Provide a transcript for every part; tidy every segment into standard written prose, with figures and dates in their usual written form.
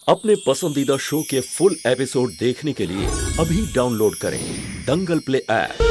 अपने पसंदीदा शो के फुल एपिसोड देखने के लिए अभी डाउनलोड करें दंगल प्ले ऐप।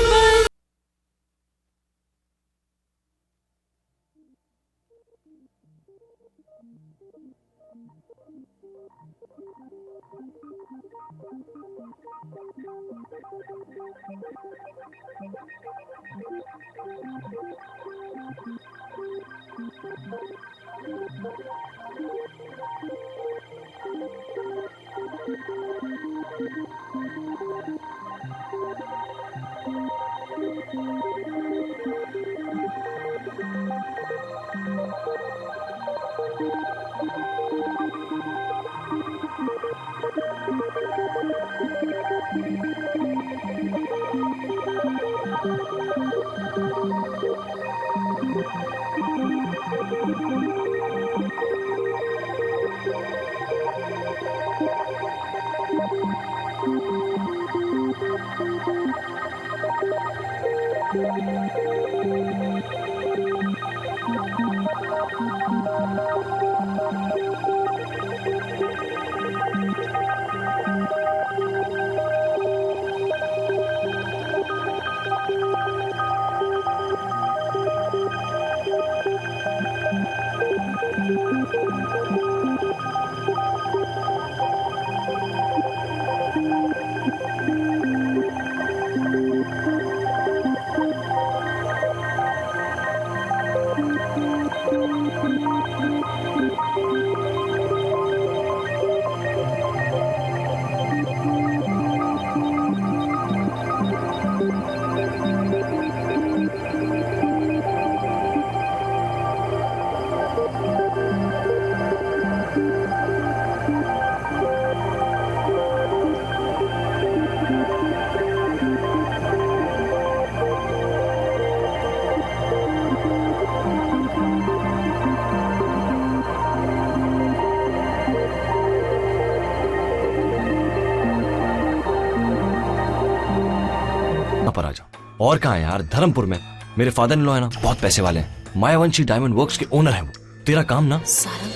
पर आ जाओ। और कहाँ है यार? धर्मपुर में। मेरे फादर इन लॉ है ना, बहुत पैसे वाले हैं। मायावंशी डायमंड वर्क्स के ओनर है वो। तेरा काम ना सारंग,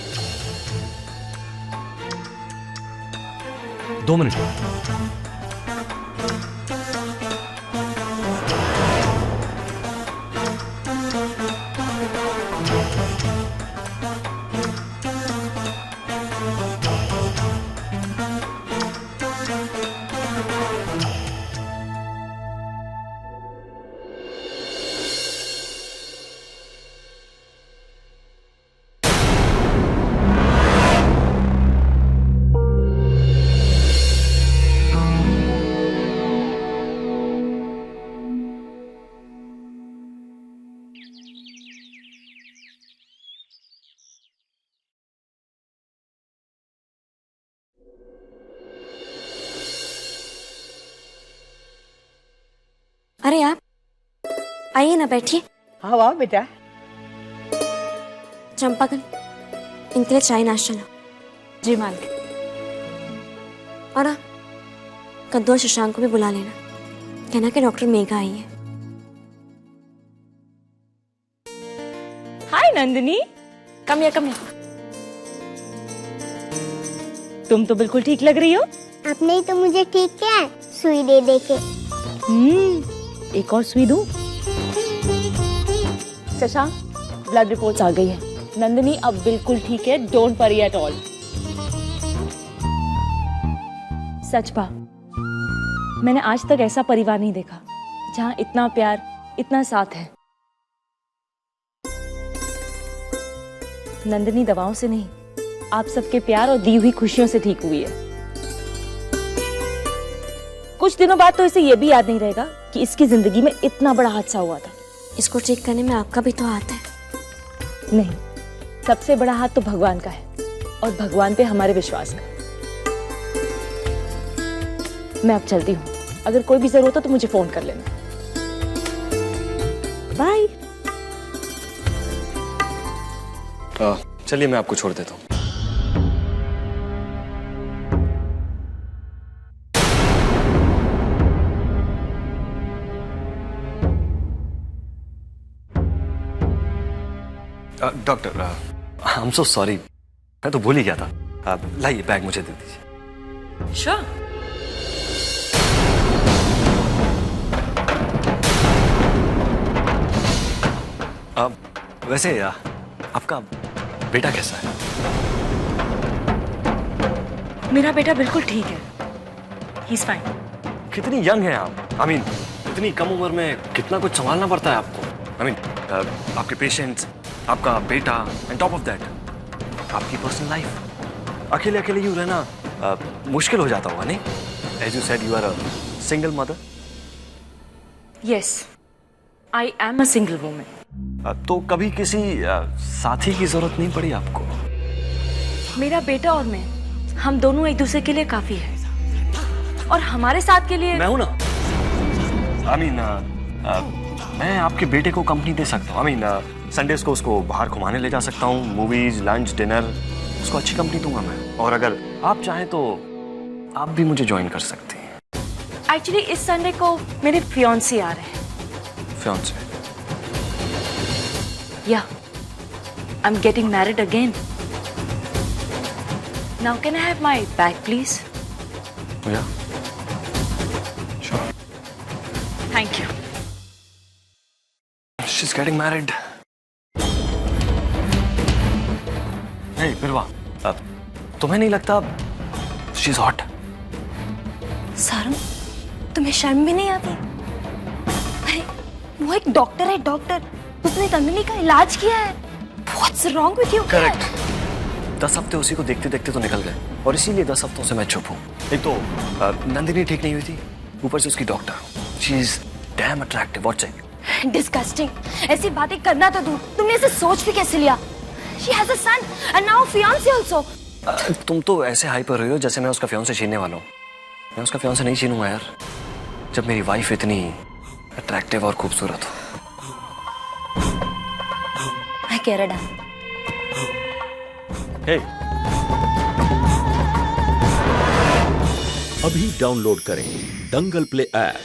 2 मिनट। अरे आप आइए ना, बैठिए। हाँ वाह बेटा। चंपाकल, इनके लिए चाय नाश्ता लो। जी मालिक। और हाँ, कद्दू और शशांक को भी बुला लेना, कहना कि डॉक्टर मेघा आई है। हाय नंदिनी, कम या तुम तो बिल्कुल ठीक लग रही हो। आपने ही तो मुझे ठीक किया है, सुई दे दे के। एक और सुई दूं? शशांक, ब्लड रिपोर्ट्स आ गई है। नंदिनी अब बिल्कुल ठीक है, डोंट वरी एट ऑल। सच पा, मैंने आज तक ऐसा परिवार नहीं देखा जहां इतना प्यार, इतना साथ है। नंदिनी दवाओं से नहीं, आप सबके प्यार और दी हुई खुशियों से ठीक हुई है। कुछ दिनों बाद तो इसे ये भी याद नहीं रहेगा कि इसकी जिंदगी में इतना बड़ा हादसा हुआ था। इसको ठीक करने में आपका भी तो हाथ है। नहीं, सबसे बड़ा हाथ तो भगवान का है, और भगवान पे हमारे विश्वास का। मैं अब चलती हूँ, अगर कोई भी जरूरत हो तो मुझे फोन कर लेना। बाय। चलिए मैं आपको छोड़ देता हूँ। Doctor, I am so sorry, मैं तो भूल ही गया था। लाइए बैग मुझे दे दीजिए। श्योर। वैसे आपका बेटा कैसा है? मेरा बेटा बिल्कुल ठीक है। He is fine. कितनी यंग है आप? I mean, इतनी कम उम्र में कितना कुछ संभालना पड़ता है आपको। I mean, आपके पेशेंट्स, आपका बेटा, एंड टॉप ऑफ दैट आपकी पर्सनल लाइफ। अकेले अकेले यूं रहना मुश्किल हो जाता होगा नहीं? As you said, you are a single mother. Yes, I am a single woman. तो कभी किसी साथी की जरूरत नहीं पड़ी आपको? मेरा बेटा और मैं, हम दोनों एक दूसरे के लिए काफी है, और हमारे साथ के लिए मैं हूं ना। I mean, मैं आपके बेटे को कंपनी दे सकता हूँ। I mean, संडेज को उसको बाहर घुमाने ले जा सकता हूँ, मूवीज, लंच, डिनर, उसको अच्छी कंपनी दूंगा मैं। और अगर आप चाहें तो आप भी मुझे ज्वाइन कर सकते हैं। एक्चुअली इस संडे को मेरे फियांसी आ रहे हैं। Fiance? Yeah, I am getting married again. Now can I have my bag please? Yeah, sure. Thank you. She's getting married. Hey, बिरवा, तुम्हें नहीं लगता she's hot? सारू, तुम्हें शर्म भी नहीं आती? अरे वो एक डॉक्टर है, डॉक्टर। उसने नंदिनी का इलाज किया है। What's wrong with you? Correct. 10 हफ्ते उसी को देखते देखते तो निकल गए, और इसीलिए 10 हफ्तों से मैं चुप हूँ। एक तो नंदिनी ठीक नहीं हुई थी, ऊपर से उसकी doctor. She is damn attractive. What's it? Disgusting. ऐसी बातें करना तो दूर, तुमने इसे सोच भी कैसे लिया? She has a son and now a fiancé also. तुम तो ऐसे हाइपर रही हो जैसे मैं उसका फियांसे छीनने वाला हूँ। मैं उसका फियांसे नहीं छीनूंगा यार, जब मेरी वाइफ इतनी अट्रैक्टिव और खूबसूरत हो। I care a damn. हे, अभी डाउनलोड करें दंगल प्ले ऐप।